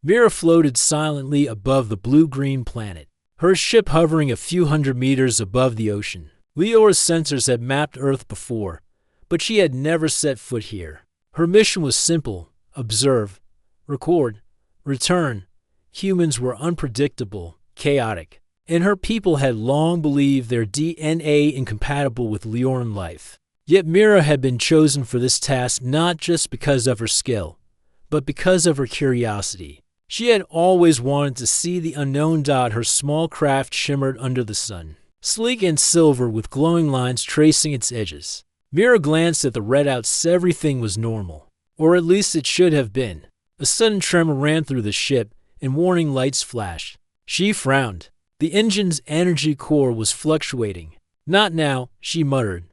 Mira floated silently above the blue-green planet, her ship hovering a few hundred meters above the ocean. Leora's sensors had mapped Earth before, but she had never set foot here. Her mission was simple: observe, record, return. Humans were unpredictable, chaotic, and her people had long believed their DNA incompatible with Leoran life. Yet Mira had been chosen for this task not just because of her skill, but because of her curiosity. She had always wanted to see the unknown dot her small craft shimmered under the sun, sleek and silver with glowing lines tracing its edges. Mira glanced at the readouts. Everything was normal, or at least it should have been. A sudden tremor ran through the ship, and warning lights flashed. She frowned. The engine's energy core was fluctuating. "Not now," she muttered.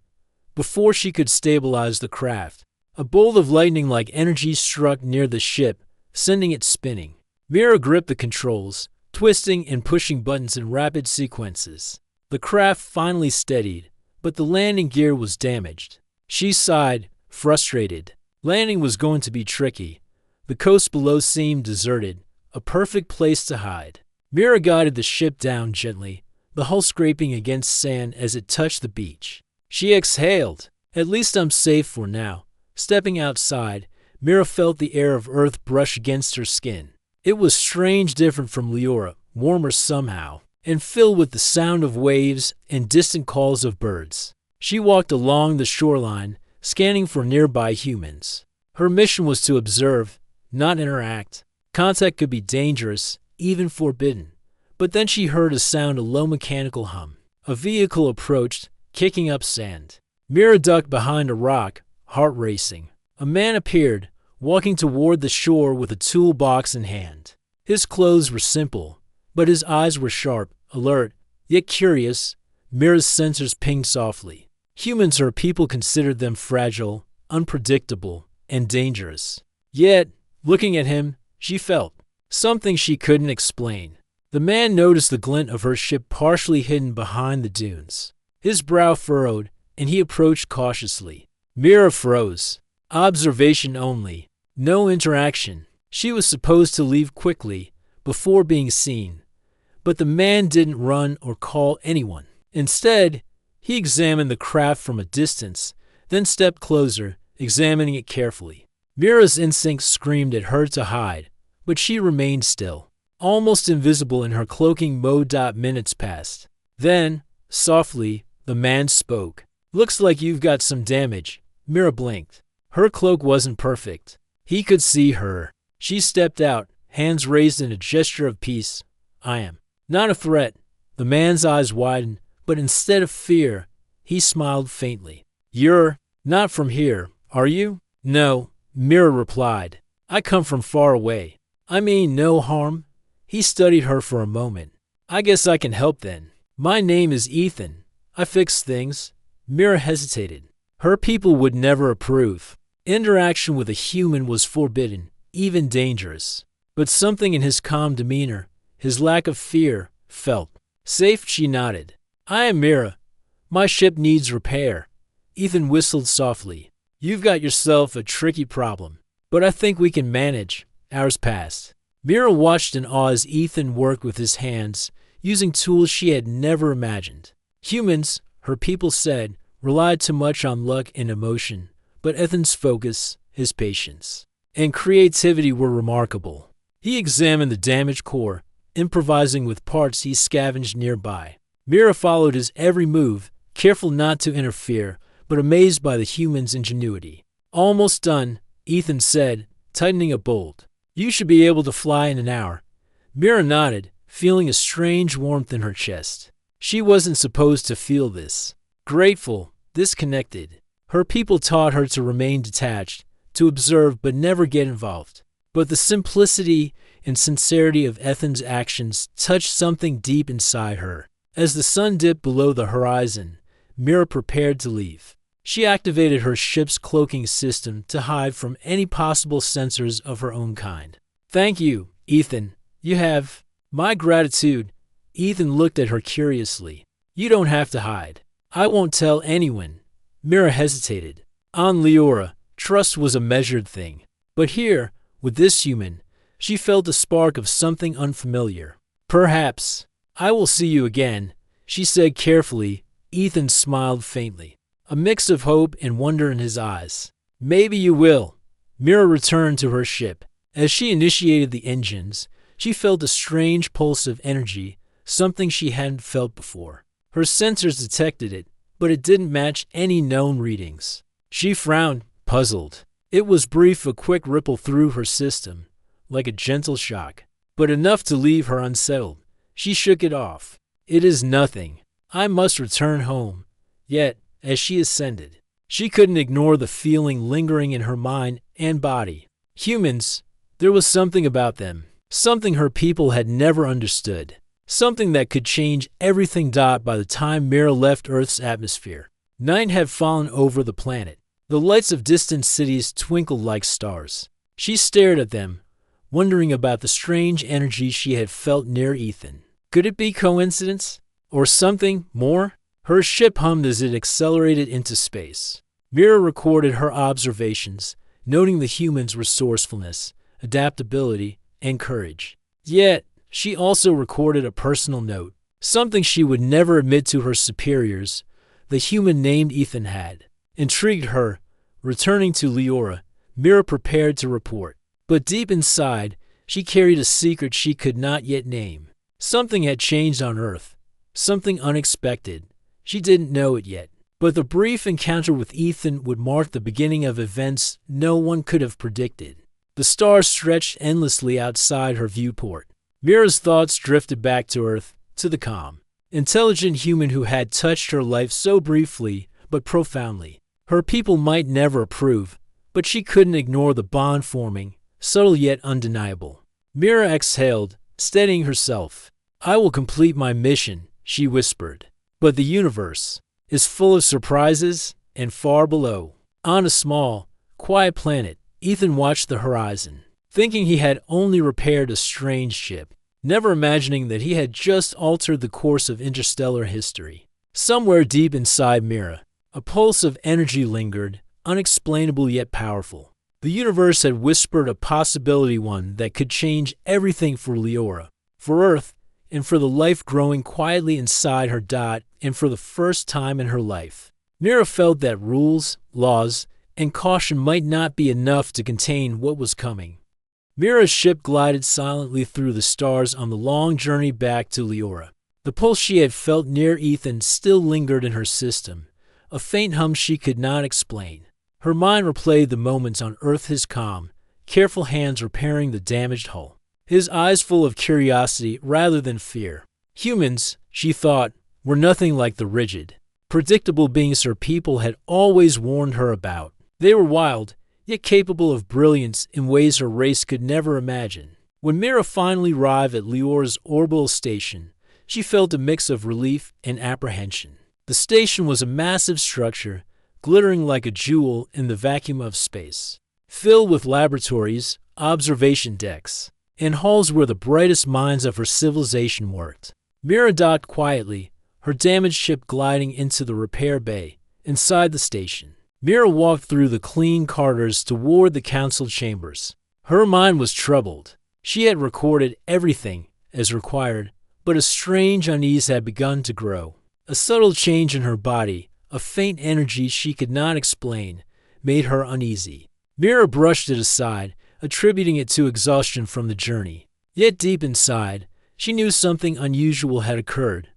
Before she could stabilize the craft, a bolt of lightning-like energy struck near the ship, sending it spinning. Mira gripped the controls, twisting and pushing buttons in rapid sequences. The craft finally steadied, but the landing gear was damaged. She sighed, frustrated. Landing was going to be tricky. The coast below seemed deserted, a perfect place to hide. Mira guided the ship down gently, the hull scraping against sand as it touched the beach. She exhaled. "At least I'm safe for now." Stepping outside, Mira felt the air of Earth brush against her skin. It was strange, different from Leora, warmer somehow, and filled with the sound of waves and distant calls of birds. She walked along the shoreline, scanning for nearby humans. Her mission was to observe, not interact. Contact could be dangerous, even forbidden. But then she heard a sound, a low mechanical hum. A vehicle approached, kicking up sand. Mira ducked behind a rock, heart racing. A man appeared, walking toward the shore with a toolbox in hand. His clothes were simple, but his eyes were sharp, alert, yet curious. Mira's sensors pinged softly. Humans, her people, considered them fragile, unpredictable, and dangerous. Yet, looking at him, she felt something she couldn't explain. The man noticed the glint of her ship partially hidden behind the dunes. His brow furrowed, and he approached cautiously. Mira froze. Observation only. No interaction. She was supposed to leave quickly, before being seen. But the man didn't run or call anyone. Instead, he examined the craft from a distance, then stepped closer, examining it carefully. Mira's instincts screamed at her to hide, but she remained still, almost invisible in her cloaking mode. Minutes passed. Then, softly, the man spoke. "Looks like you've got some damage." Mira blinked. Her cloak wasn't perfect. He could see her. She stepped out, hands raised in a gesture of peace. "I am not a threat." The man's eyes widened, but instead of fear, he smiled faintly. "You're not from here, are you?" "No," Mira replied. "I come from far away." "I mean no harm." He studied her for a moment. "I guess I can help then. My name is Ethan. I fix things." Mira hesitated. Her people would never approve. Interaction with a human was forbidden, even dangerous. But something in his calm demeanor, his lack of fear, felt safe. She nodded. "I am Mira. My ship needs repair." Ethan whistled softly. "You've got yourself a tricky problem, but I think we can manage." Hours passed. Mira watched in awe as Ethan worked with his hands, using tools she had never imagined. Humans, her people said, relied too much on luck and emotion, but Ethan's focus, his patience, and creativity were remarkable. He examined the damaged core, improvising with parts he scavenged nearby. Mira followed his every move, careful not to interfere, but amazed by the human's ingenuity. "Almost done," Ethan said, tightening a bolt. "You should be able to fly in an hour." Mira nodded, feeling a strange warmth in her chest. She wasn't supposed to feel this. Grateful, disconnected. Her people taught her to remain detached, to observe but never get involved. But the simplicity and sincerity of Ethan's actions touched something deep inside her. As the sun dipped below the horizon, Mira prepared to leave. She activated her ship's cloaking system to hide from any possible sensors of her own kind. "Thank you, Ethan. You have my gratitude." Ethan looked at her curiously. "You don't have to hide." "I won't tell anyone." Mira hesitated. On Leora, trust was a measured thing. But here, with this human, She felt a spark of something unfamiliar. "Perhaps I will see you again," she said carefully. Ethan smiled faintly, a mix of hope and wonder in his eyes. "Maybe you will." Mira returned to her ship. As she initiated the engines, she felt a strange pulse of energy, something she hadn't felt before. Her sensors detected it, but it didn't match any known readings. She frowned, puzzled. It was brief, a quick ripple through her system, like a gentle shock, but enough to leave her unsettled. She shook it off. "It is nothing. I must return home." Yet, as she ascended, she couldn't ignore the feeling lingering in her mind and body. Humans, there was something about them, something her people had never understood, something that could change everything. By the time Mira left Earth's atmosphere, night had fallen over the planet. The lights of distant cities twinkled like stars. She stared at them, wondering about the strange energy she had felt near Ethan. Could it be coincidence? Or something more? Her ship hummed as it accelerated into space. Mira recorded her observations, noting the humans' resourcefulness, adaptability, and courage. Yet, she also recorded a personal note, something she would never admit to her superiors. The human named Ethan had intrigued her. Returning to Leora, Mira prepared to report. But deep inside, she carried a secret she could not yet name. Something had changed on Earth, something unexpected. She didn't know it yet, but the brief encounter with Ethan would mark the beginning of events no one could have predicted. The stars stretched endlessly outside her viewport. Mira's thoughts drifted back to Earth, to the calm, intelligent human who had touched her life so briefly but profoundly. Her people might never approve, but she couldn't ignore the bond forming, subtle yet undeniable. Mira exhaled, steadying herself. "I will complete my mission," she whispered. But the universe is full of surprises, and far below, on a small, quiet planet, Ethan watched the horizon, thinking he had only repaired a strange ship, never imagining that he had just altered the course of interstellar history. Somewhere deep inside Mira, a pulse of energy lingered, unexplainable yet powerful. The universe had whispered a possibility, one that could change everything for Leora, for Earth, and for the life growing quietly inside her. And for the first time in her life, Mira felt that rules, laws, and caution might not be enough to contain what was coming. Mira's ship glided silently through the stars on the long journey back to Leora. The pulse she had felt near Ethan still lingered in her system, a faint hum she could not explain. Her mind replayed the moments on Earth, his calm, careful hands repairing the damaged hull, his eyes full of curiosity rather than fear. Humans, she thought, were nothing like the rigid, predictable beings her people had always warned her about. They were wild, yet capable of brilliance in ways her race could never imagine. When Mira finally arrived at Leora's orbital station, she felt a mix of relief and apprehension. The station was a massive structure, glittering like a jewel in the vacuum of space, filled with laboratories, observation decks, and halls where the brightest minds of her civilization worked. Mira docked quietly, her damaged ship gliding into the repair bay. Inside the station, Mira walked through the clean corridors toward the council chambers. Her mind was troubled. She had recorded everything as required, but a strange unease had begun to grow. A subtle change in her body, a faint energy she could not explain, made her uneasy. Mira brushed it aside, attributing it to exhaustion from the journey. Yet deep inside, she knew something unusual had occurred.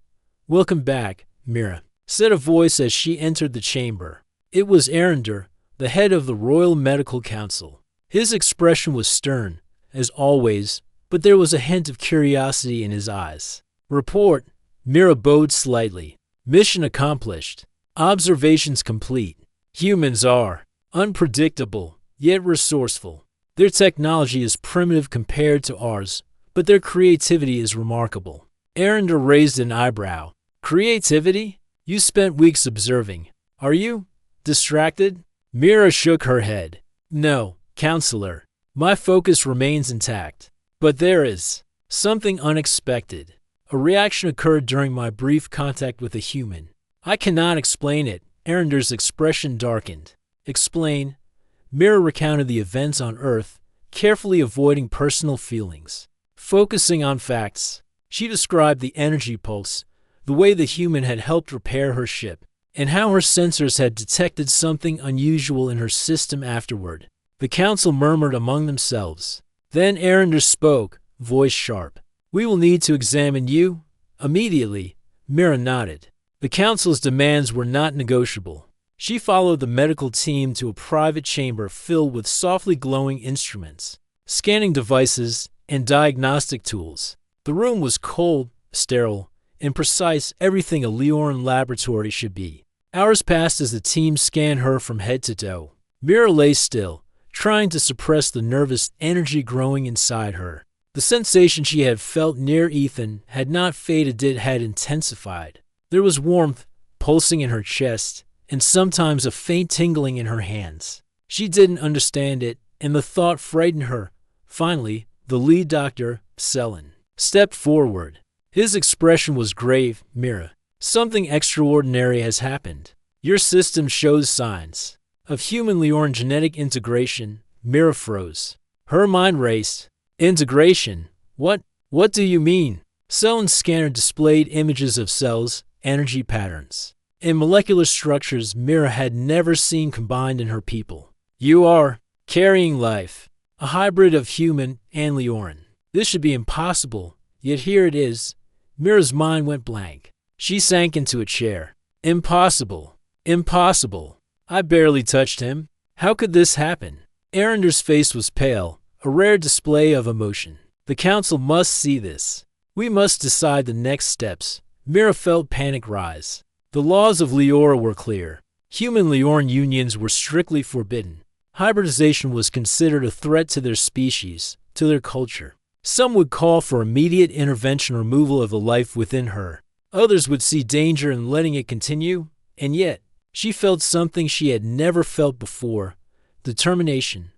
"Welcome back, Mira," said a voice as she entered the chamber. It was Arender, the head of the Royal Medical Council. His expression was stern, as always, but there was a hint of curiosity in his eyes. "Report," Mira bowed slightly. "Mission accomplished. Observations complete. Humans are unpredictable, yet resourceful. Their technology is primitive compared to ours, but their creativity is remarkable." Arender raised an eyebrow. "Creativity? You spent weeks observing. Are you distracted?" Mira shook her head. "No, Counselor. My focus remains intact. But there is something unexpected. A reaction occurred during my brief contact with a human. I cannot explain it." Arender's expression darkened. "Explain." Mira recounted the events on Earth, carefully avoiding personal feelings. Focusing on facts, she described the energy pulse, the way the human had helped repair her ship, and how her sensors had detected something unusual in her system afterward. The council murmured among themselves. Then Arendar spoke, voice sharp. "We will need to examine you immediately." Mira nodded. The council's demands were not negotiable. She followed the medical team to a private chamber filled with softly glowing instruments, scanning devices, and diagnostic tools. The room was cold, sterile, and precise, everything a Leoran laboratory should be. Hours passed as the team scanned her from head to toe. Mira lay still, trying to suppress the nervous energy growing inside her. The sensation she had felt near Ethan had not faded, it had intensified. There was warmth pulsing in her chest, and sometimes a faint tingling in her hands. She didn't understand it, and the thought frightened her. Finally, the lead doctor, Selin, stepped forward. His expression was grave. "Mira, something extraordinary has happened. Your system shows signs of human Leoran genetic integration." Mira froze. Her mind raced. "Integration? What do you mean?" Selin's scanner displayed images of cells, energy patterns, and molecular structures Mira had never seen combined in her people. "You are carrying life, a hybrid of human and Leoran. This should be impossible, yet here it is." Mira's mind went blank. She sank into a chair. "Impossible. Impossible. I barely touched him. How could this happen?" Arender's face was pale, a rare display of emotion. "The council must see this. We must decide the next steps." Mira felt panic rise. The laws of Leora were clear. Human Leoran unions were strictly forbidden. Hybridization was considered a threat to their species, to their culture. Some would call for immediate intervention, removal of the life within her. Others would see danger in letting it continue. And yet, she felt something she had never felt before. Determination.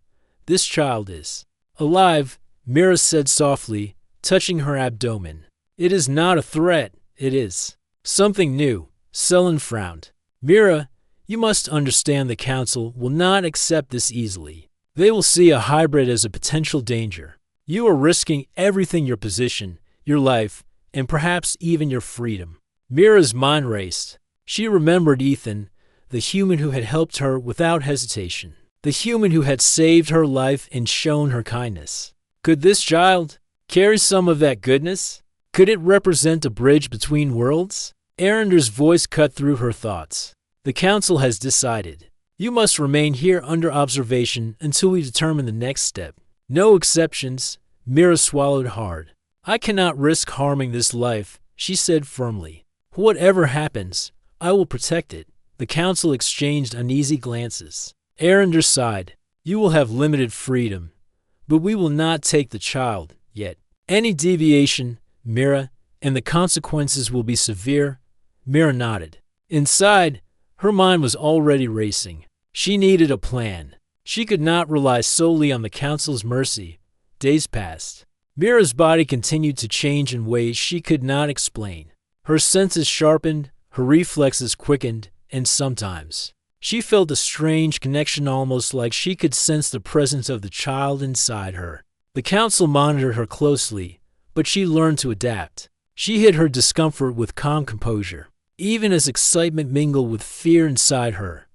"This child is alive," Mira said softly, touching her abdomen. "It is not a threat. It is something new." Selin frowned. "Mira, you must understand the council will not accept this easily. They will see a hybrid as a potential danger. You are risking everything, your position, your life, and perhaps even your freedom." Mira's mind raced. She remembered Ethan, the human who had helped her without hesitation, the human who had saved her life and shown her kindness. Could this child carry some of that goodness? Could it represent a bridge between worlds? Arender's voice cut through her thoughts. "The council has decided. You must remain here under observation until we determine the next step. No exceptions." Mira swallowed hard. "I cannot risk harming this life," she said firmly. "Whatever happens, I will protect it." The council exchanged uneasy glances. Arender sighed. "You will have limited freedom, but we will not take the child yet. Any deviation, Mira, and the consequences will be severe." Mira nodded. Inside, her mind was already racing. She needed a plan. She could not rely solely on the council's mercy. Days passed. Mira's body continued to change in ways she could not explain. Her senses sharpened, her reflexes quickened, and sometimes she felt a strange connection, almost like she could sense the presence of the child inside her. The council monitored her closely, but she learned to adapt. She hid her discomfort with calm composure, even as excitement mingled with fear inside her.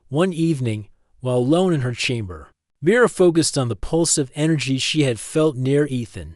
One evening, while alone in her chamber, Mira focused on the pulse of energy she had felt near Ethan.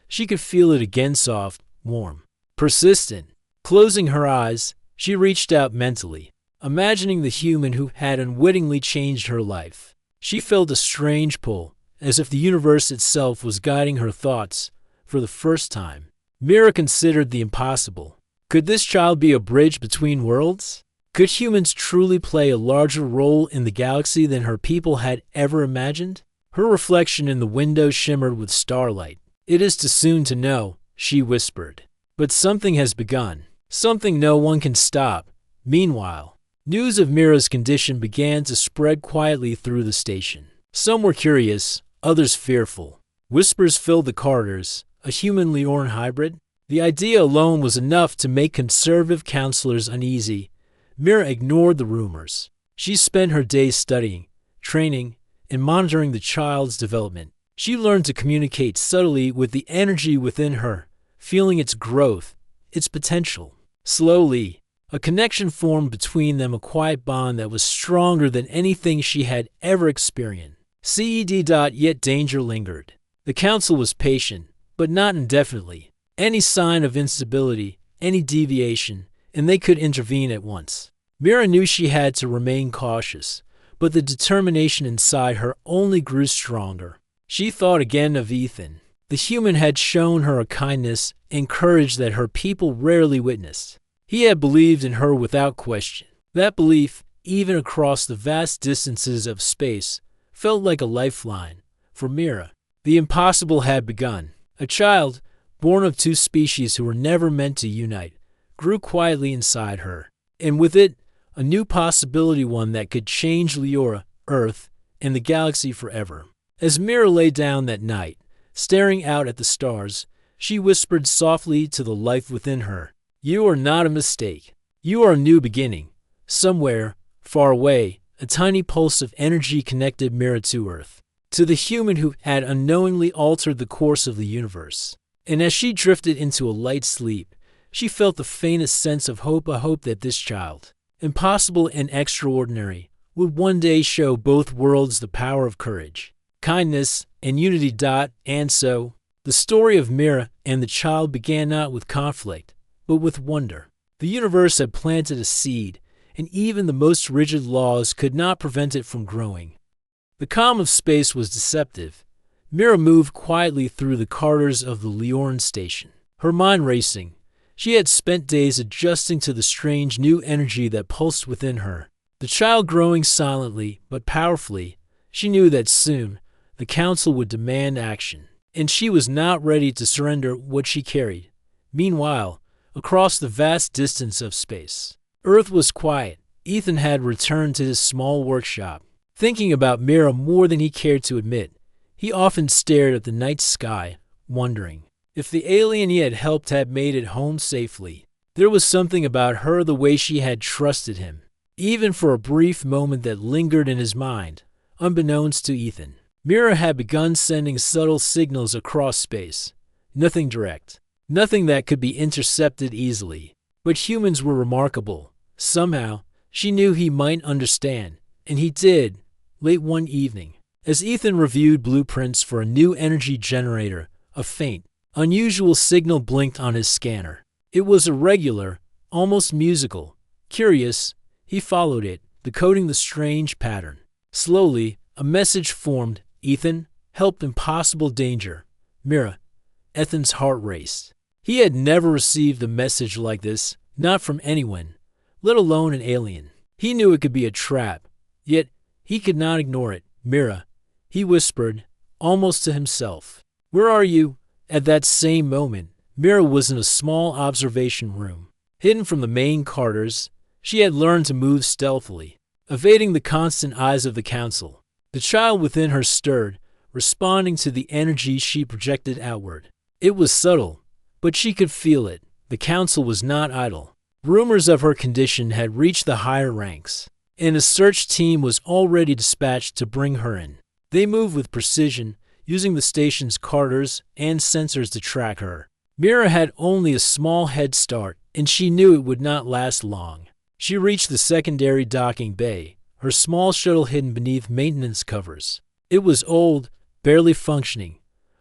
She could feel it again, soft, warm, persistent. Closing her eyes, she reached out mentally, imagining the human who had unwittingly changed her life. She felt a strange pull, as if the universe itself was guiding her thoughts. For the first time, Mira considered the impossible. Could this child be a bridge between worlds? Could humans truly play a larger role in the galaxy than her people had ever imagined? Her reflection in the window shimmered with starlight. "It is too soon to know," she whispered. "But something has begun. Something no one can stop." Meanwhile, news of Mira's condition began to spread quietly through the station. Some were curious, others fearful. Whispers filled the corridors. A human Leoran hybrid? The idea alone was enough to make conservative counselors uneasy. Mira ignored the rumors. She spent her days studying, training, and monitoring the child's development. She learned to communicate subtly with the energy within her, feeling its growth, its potential. Slowly, a connection formed between them, a quiet bond that was stronger than anything she had ever experienced. Yet danger lingered. The council was patient, but not indefinitely. Any sign of instability, any deviation, and they could intervene at once. Mira knew she had to remain cautious, but the determination inside her only grew stronger. She thought again of Ethan. The human had shown her a kindness and courage that her people rarely witnessed. He had believed in her without question. That belief, even across the vast distances of space, felt like a lifeline. For Mira, the impossible had begun. A child, born of two species who were never meant to unite, grew quietly inside her, and with it, a new possibility, one that could change Leora, Earth, and the galaxy forever. As Mira lay down that night, staring out at the stars, she whispered softly to the life within her, "You are not a mistake. You are a new beginning." Somewhere, far away, a tiny pulse of energy connected Mira to Earth, to the human who had unknowingly altered the course of the universe. And as she drifted into a light sleep, she felt the faintest sense of hope, a hope that this child, impossible and extraordinary, would one day show both worlds the power of courage, kindness, and unity. And so, the story of Mira and the child began not with conflict, but with wonder. The universe had planted a seed, and even the most rigid laws could not prevent it from growing. The calm of space was deceptive. Mira moved quietly through the corridors of the Leoran station, her mind racing. She had spent days adjusting to the strange new energy that pulsed within her. The child growing silently but powerfully, she knew that soon the council would demand action, and she was not ready to surrender what she carried. Meanwhile, across the vast distance of space, Earth was quiet. Ethan had returned to his small workshop, thinking about Mira more than he cared to admit. He often stared at the night sky, wondering if the alien he had helped had made it home safely. There was something about her, the way she had trusted him, even for a brief moment, that lingered in his mind. Unbeknownst to Ethan, Mira had begun sending subtle signals across space. Nothing direct, nothing that could be intercepted easily. But humans were remarkable. Somehow, she knew he might understand, and he did. Late one evening, as Ethan reviewed blueprints for a new energy generator, a faint, unusual signal blinked on his scanner. It was irregular, almost musical. Curious, he followed it, decoding the strange pattern. Slowly, a message formed. "Ethan, help, impossible danger." Mira. Ethan's heart raced. He had never received a message like this, not from anyone, let alone an alien. He knew it could be a trap, yet he could not ignore it. "Mira," he whispered, almost to himself. "Where are you?" At that same moment, Mira was in a small observation room. Hidden from the main corridors, she had learned to move stealthily, evading the constant eyes of the council. The child within her stirred, responding to the energy she projected outward. It was subtle, but she could feel it. The council was not idle. Rumors of her condition had reached the higher ranks, and a search team was already dispatched to bring her in. They moved with precision, using the station's corridors and sensors to track her. Mira had only a small head start, and she knew it would not last long. She reached the secondary docking bay, her small shuttle hidden beneath maintenance covers. It was old, barely functioning,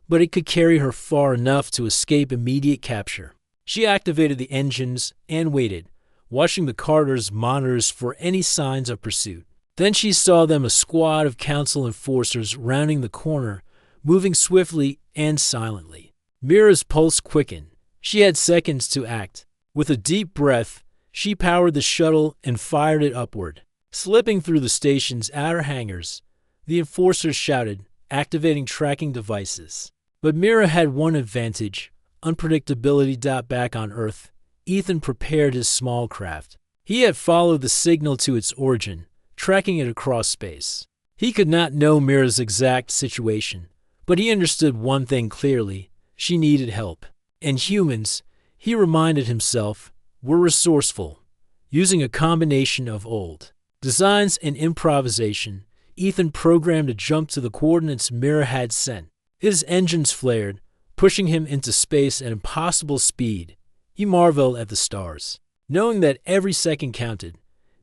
but it could carry her far enough to escape immediate capture. She activated the engines and waited, watching the corridor's monitors for any signs of pursuit. Then she saw them, a squad of council enforcers rounding the corner, moving swiftly and silently. Mira's pulse quickened. She had seconds to act. With a deep breath, she powered the shuttle and fired it upward. Slipping through the station's outer hangars, the enforcers shouted, activating tracking devices. But Mira had one advantage: unpredictability. Back on Earth, Ethan prepared his small craft. He had followed the signal to its origin, tracking it across space. He could not know Mira's exact situation, but he understood one thing clearly: she needed help. And humans, he reminded himself, were resourceful. Using a combination of old designs and improvisation, Ethan programmed a jump to the coordinates Mira had sent. His engines flared, pushing him into space at impossible speed. He marveled at the stars. Knowing that every second counted,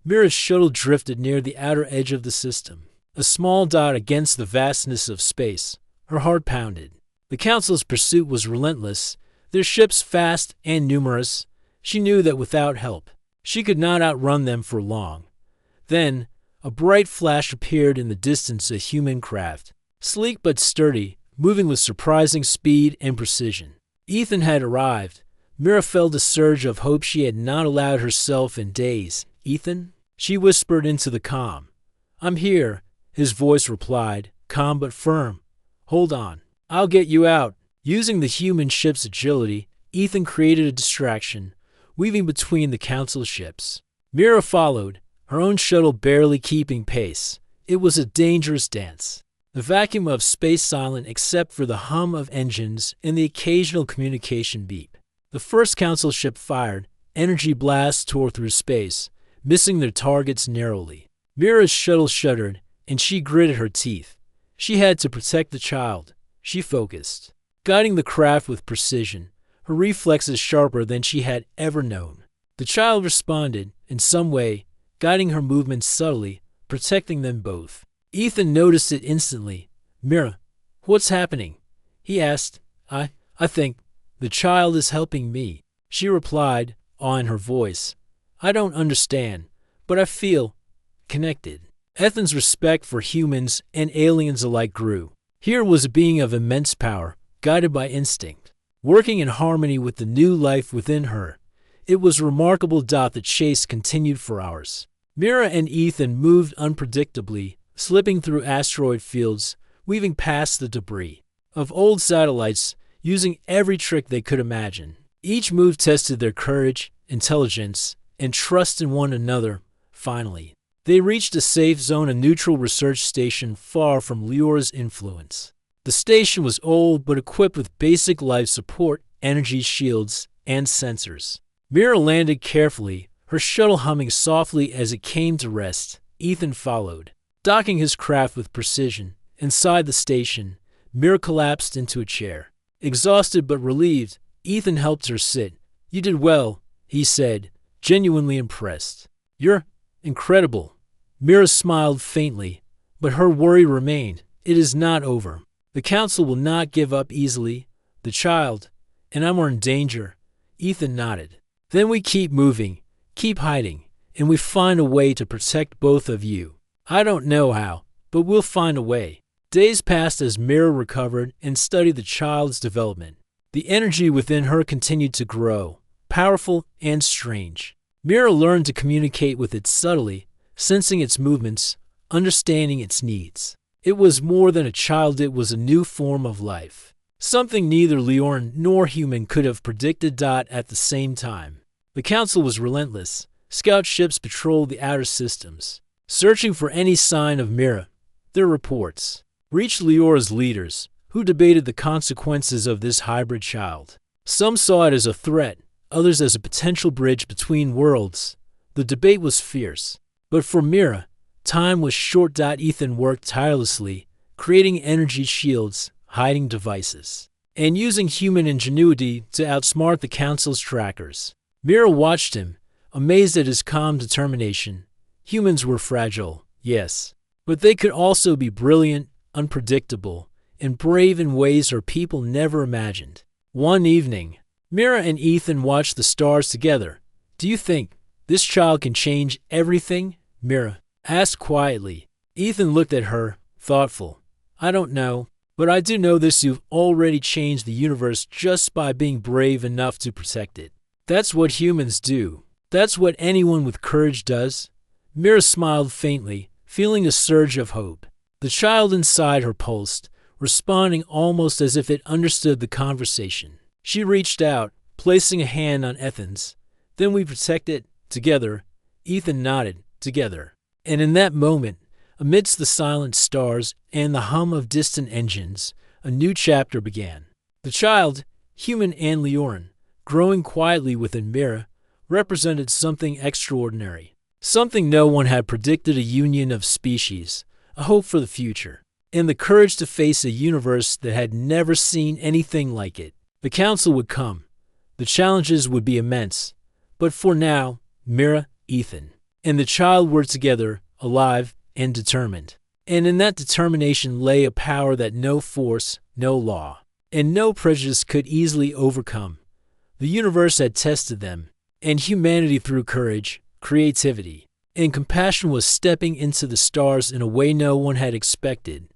Mira's shuttle drifted near the outer edge of the system. A small dot against the vastness of space, her heart pounded. The Council's pursuit was relentless, their ships fast and numerous. She knew that without help, she could not outrun them for long. Then, a bright flash appeared in the distance, a human craft, sleek but sturdy, moving with surprising speed and precision. Ethan had arrived. Mira felt a surge of hope she had not allowed herself in days. "Ethan?" she whispered into the comm. "I'm here," his voice replied, calm but firm. "Hold on. I'll get you out." Using the human ship's agility, Ethan created a distraction, weaving between the Council ships. Mira followed, her own shuttle barely keeping pace. It was a dangerous dance. The vacuum of space silent except for the hum of engines and the occasional communication beep. The first Council ship fired. Energy blasts tore through space, missing their targets narrowly. Mira's shuttle shuddered, and she gritted her teeth. She had to protect the child. She focused, guiding the craft with precision, her reflexes sharper than she had ever known. The child responded, in some way, guiding her movements subtly, protecting them both. Ethan noticed it instantly. "Mira, what's happening?" he asked. I think the child is helping me," she replied, awe in her voice. "I don't understand, but I feel connected." Ethan's respect for humans and aliens alike grew. Here was a being of immense power, guided by instinct, working in harmony with the new life within her. It was a remarkable. The chase continued for hours. Mira and Ethan moved unpredictably, slipping through asteroid fields, weaving past the debris of old satellites, using every trick they could imagine. Each move tested their courage, intelligence, and trust in one another. Finally, they reached a safe zone, a neutral research station far from Lior's influence. The station was old but equipped with basic life support, energy shields, and sensors. Mira landed carefully, her shuttle humming softly as it came to rest. Ethan followed, docking his craft with precision. Inside the station, Mira collapsed into a chair. Exhausted but relieved, Ethan helped her sit. "You did well," he said, genuinely impressed. "You're incredible." Mira smiled faintly, but her worry remained. "It is not over. The Council will not give up easily. The child and I are in danger." Ethan nodded. "Then we keep moving, keep hiding, and we find a way to protect both of you. I don't know how, but we'll find a way." Days passed as Mira recovered and studied the child's development. The energy within her continued to grow, powerful and strange. Mira learned to communicate with it subtly, sensing its movements, understanding its needs. It was more than a child, it was a new form of life. Something neither Lior nor human could have predicted. At the same time, the Council was relentless. Scout ships patrolled the outer systems, searching for any sign of Mira. Their reports reached Lior's leaders, who debated the consequences of this hybrid child. Some saw it as a threat, others as a potential bridge between worlds. The debate was fierce. But for Mira, time was short. Ethan worked tirelessly, creating energy shields, hiding devices, and using human ingenuity to outsmart the Council's trackers. Mira watched him, amazed at his calm determination. Humans were fragile, yes, but they could also be brilliant, unpredictable, and brave in ways her people never imagined. One evening, Mira and Ethan watched the stars together. "Do you think this child can change everything?" Mira asked quietly. Ethan looked at her, thoughtful. "I don't know, but I do know this: you've already changed the universe just by being brave enough to protect it. That's what humans do. That's what anyone with courage does." Mira smiled faintly, feeling a surge of hope. The child inside her pulsed, responding almost as if it understood the conversation. She reached out, placing a hand on Ethan's. "Then we protect it together." Ethan nodded. "Together." And in that moment, amidst the silent stars and the hum of distant engines, a new chapter began. The child, human and Lioran, growing quietly within Mira, represented something extraordinary. Something no one had predicted: a union of species, a hope for the future. and the courage to face a universe that had never seen anything like it. The council would come. The challenges would be immense. But for now, Mira, Ethan, and the child were together, alive and determined. And in that determination lay a power that no force, no law, and no prejudice could easily overcome. The universe had tested them, and humanity through courage, creativity, and compassion was stepping into the stars in a way no one had expected.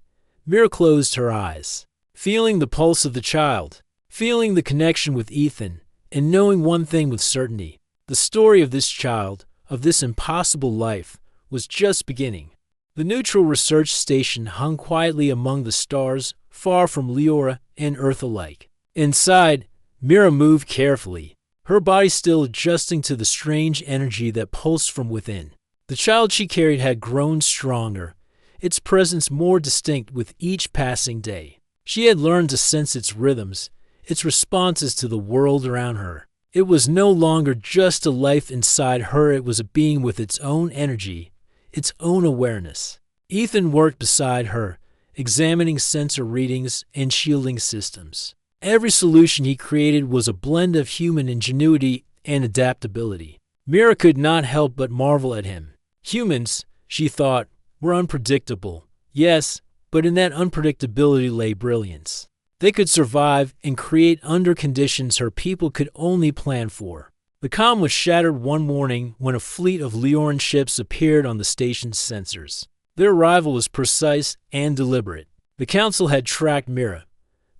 Mira closed her eyes, feeling the pulse of the child, feeling the connection with Ethan, and knowing one thing with certainty. The story of this child, of this impossible life, was just beginning. The neutral research station hung quietly among the stars, far from Leora and Earth alike. Inside, Mira moved carefully, her body still adjusting to the strange energy that pulsed from within. The child she carried had grown stronger, its presence more distinct with each passing day. She had learned to sense its rhythms, its responses to the world around her. It was no longer just a life inside her, it was a being with its own energy, its own awareness. Ethan worked beside her, examining sensor readings and shielding systems. Every solution he created was a blend of human ingenuity and adaptability. Mira could not help but marvel at him. Humans, she thought, were unpredictable. Yes, but in that unpredictability lay brilliance. They could survive and create under conditions her people could only plan for. The calm was shattered one morning when a fleet of Leoran ships appeared on the station's sensors. Their arrival was precise and deliberate. The council had tracked Mira.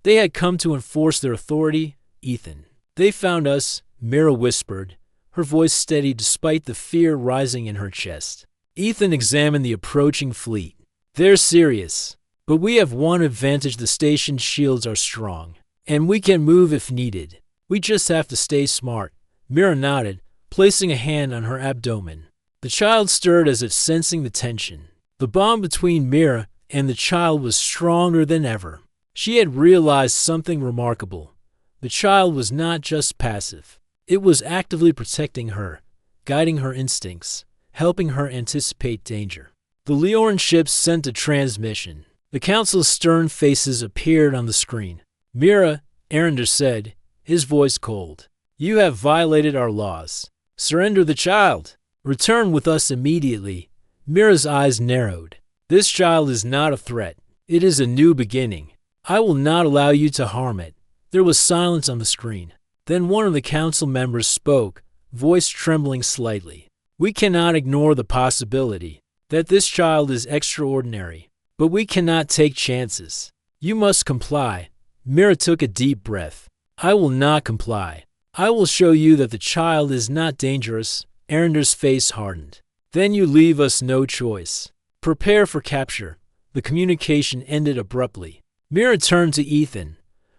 They had come to enforce their authority, Ethan. They found us, Mira whispered, her voice steady despite the fear rising in her chest. Ethan examined the approaching fleet. They're serious, but we have one advantage: the station's shields are strong, and we can move if needed. We just have to stay smart. Mira nodded, placing a hand on her abdomen. The child stirred as if sensing the tension. The bond between Mira and the child was stronger than ever. She had realized something remarkable. The child was not just passive. It was actively protecting her, guiding her instincts, helping her anticipate danger. The Leoran ships sent a transmission. The council's stern faces appeared on the screen. Mira, Arender said, his voice cold. You have violated our laws. Surrender the child. Return with us immediately. Mira's eyes narrowed. This child is not a threat. It is a new beginning. I will not allow you to harm it. There was silence on the screen. Then one of the council members spoke, voice trembling slightly. We cannot ignore the possibility that this child is extraordinary, but we cannot take chances. You must comply. Mira took a deep breath. I will not comply. I will show you that the child is not dangerous. Arender's face hardened. Then you leave us no choice. Prepare for capture. The communication ended abruptly. Mira turned to Ethan.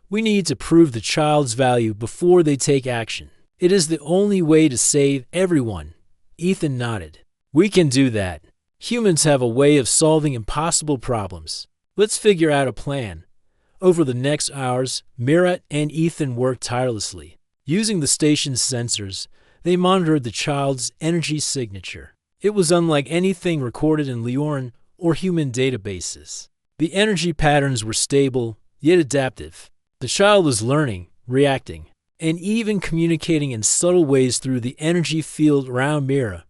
We need to prove the child's value before they take action. It is the only way to save everyone. Ethan nodded. We can do that. Humans have a way of solving impossible problems. Let's figure out a plan. Over the next hours, Mira and Ethan worked tirelessly. Using the station's sensors, they monitored the child's energy signature. It was unlike anything recorded in Leoran or human databases. The energy patterns were stable, yet adaptive. The child was learning, reacting, and even communicating in subtle ways through the energy field around Mira.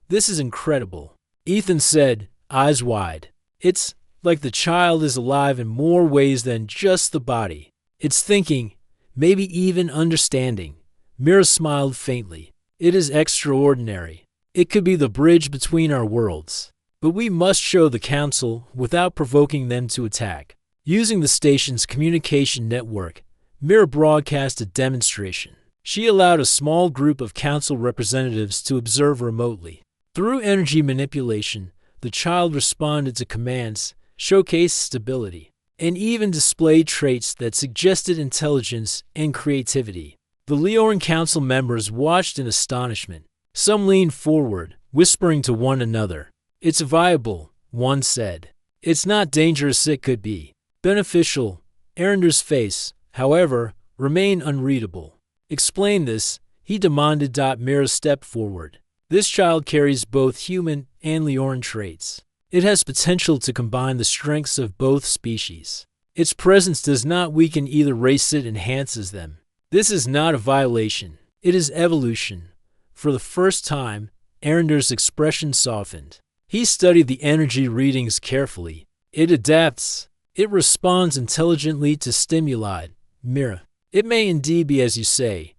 This is incredible, Ethan said, eyes wide. It's like the child is alive in more ways than just the body. It's thinking, maybe even understanding. Mira smiled faintly. It is extraordinary. It could be the bridge between our worlds. But we must show the council without provoking them to attack. Using the station's communication network, Mira broadcast a demonstration. She allowed a small group of council representatives to observe remotely. Through energy manipulation, the child responded to commands, showcased stability, and even displayed traits that suggested intelligence and creativity. The Leoran council members watched in astonishment. Some leaned forward, whispering to one another. It's viable, one said. It's not dangerous, it could be beneficial. Arender's face, however, remained unreadable. Explain this, he demanded. Mira stepped forward. This child carries both human and Leoran traits. It has potential to combine the strengths of both species. Its presence does not weaken either race, it enhances them. This is not a violation. It is evolution. For the first time, Arender's expression softened. He studied the energy readings carefully. It adapts. It responds intelligently to stimuli. Mira. It may indeed be as you say.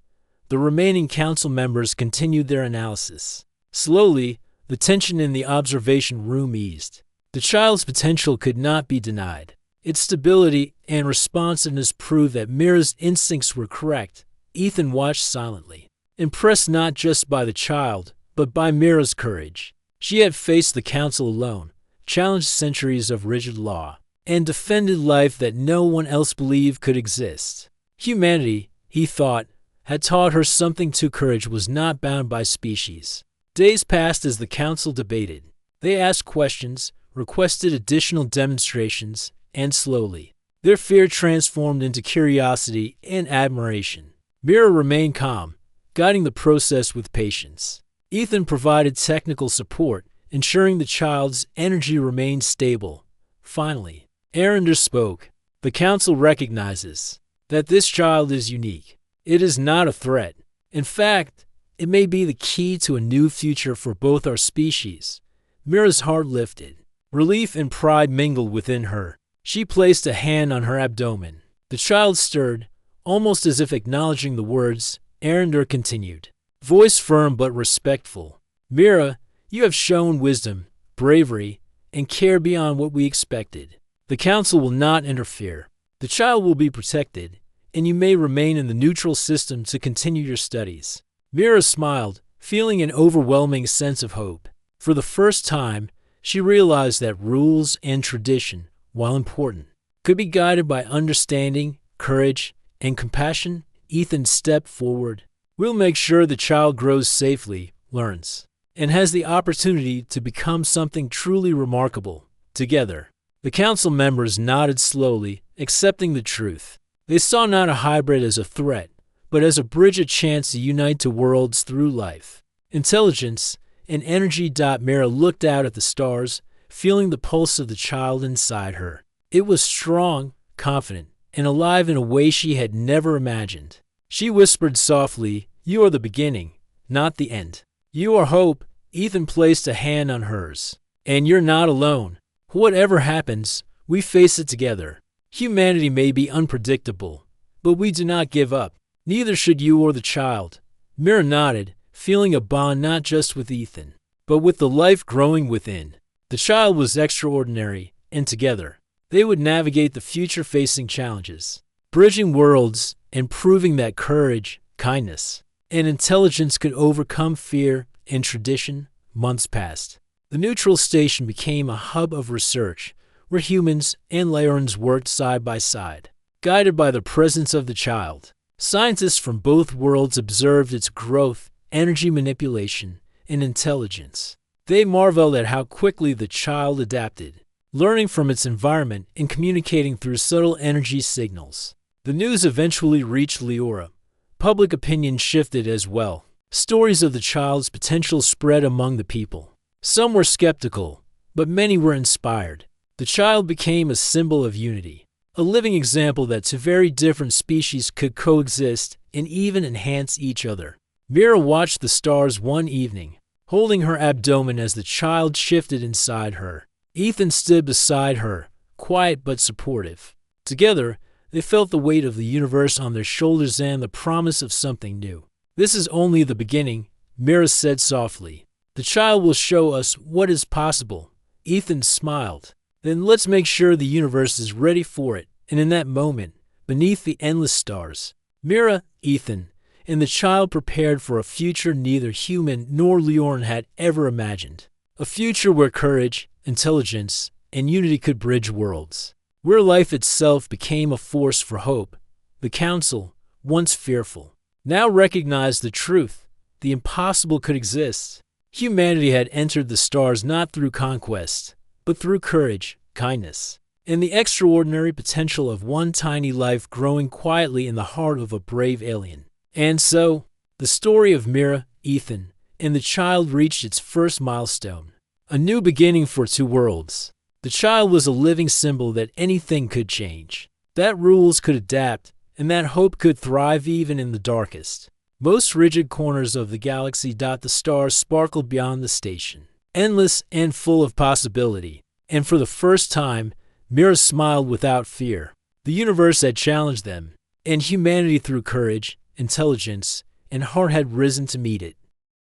The remaining council members continued their analysis. Slowly, the tension in the observation room eased. The child's potential could not be denied. Its stability and responsiveness proved that Mira's instincts were correct. Ethan watched silently, impressed not just by the child, but by Mira's courage. She had faced the council alone, challenged centuries of rigid law, and defended life that no one else believed could exist. Humanity, he thought, had taught her something too. Courage was not bound by species. Days passed as the council debated. They asked questions, requested additional demonstrations, and slowly, their fear transformed into curiosity and admiration. Mira remained calm, guiding the process with patience. Ethan provided technical support, ensuring the child's energy remained stable. Finally, Arender spoke. The council recognizes that this child is unique. It is not a threat. In fact, it may be the key to a new future for both our species. Mira's heart lifted. Relief and pride mingled within her. She placed a hand on her abdomen. The child stirred, almost as if acknowledging the words. Arender continued, voice firm but respectful. Mira, you have shown wisdom, bravery, and care beyond what we expected. The council will not interfere. The child will be protected, and you may remain in the neutral system to continue your studies. Mira smiled, feeling an overwhelming sense of hope. For the first time, she realized that rules and tradition, while important, could be guided by understanding, courage, and compassion. Ethan stepped forward. We'll make sure the child grows safely, learns, and has the opportunity to become something truly remarkable. Together, the council members nodded slowly, accepting the truth. They saw not a hybrid as a threat, but as a bridge, a chance to unite two worlds through life. Intelligence and energy. Mira looked out at the stars, feeling the pulse of the child inside her. It was strong, confident, and alive in a way she had never imagined. She whispered softly, you are the beginning, not the end. You are hope. Ethan placed a hand on hers. And you're not alone. Whatever happens, we face it together. Humanity may be unpredictable, but we do not give up. Neither should you or the child. Mira nodded, feeling a bond not just with Ethan, but with the life growing within. The child was extraordinary, and together, they would navigate the future-facing challenges, bridging worlds and proving that courage, kindness, and intelligence could overcome fear and tradition. Months passed. The neutral station became a hub of research, where humans and Lyorans worked side by side, guided by the presence of the child. Scientists from both worlds observed its growth, energy manipulation, and intelligence. They marveled at how quickly the child adapted, learning from its environment and communicating through subtle energy signals. The news eventually reached Leora. Public opinion shifted as well. Stories of the child's potential spread among the people. Some were skeptical, but many were inspired. The child became a symbol of unity, a living example that two very different species could coexist and even enhance each other. Mira watched the stars one evening, holding her abdomen as the child shifted inside her. Ethan stood beside her, quiet but supportive. Together, they felt the weight of the universe on their shoulders and the promise of something new. This is only the beginning, Mira said softly. The child will show us what is possible. Ethan smiled. Then let's make sure the universe is ready for it. And in that moment, beneath the endless stars, Mira, Ethan, and the child prepared for a future neither human nor Leoran had ever imagined. A future where courage, intelligence, and unity could bridge worlds. Where life itself became a force for hope. The council, once fearful, now recognized the truth. The impossible could exist. Humanity had entered the stars not through conquest, but through courage, kindness, and the extraordinary potential of one tiny life growing quietly in the heart of a brave alien. And so, the story of Mira, Ethan, and the child reached its first milestone. A new beginning for two worlds. The child was a living symbol that anything could change, that rules could adapt, and that hope could thrive even in the darkest, most rigid corners of the galaxy. The stars sparkled beyond the station, endless and full of possibility. And for the first time, Mira smiled without fear. The universe had challenged them, and humanity through courage, intelligence, and heart had risen to meet it.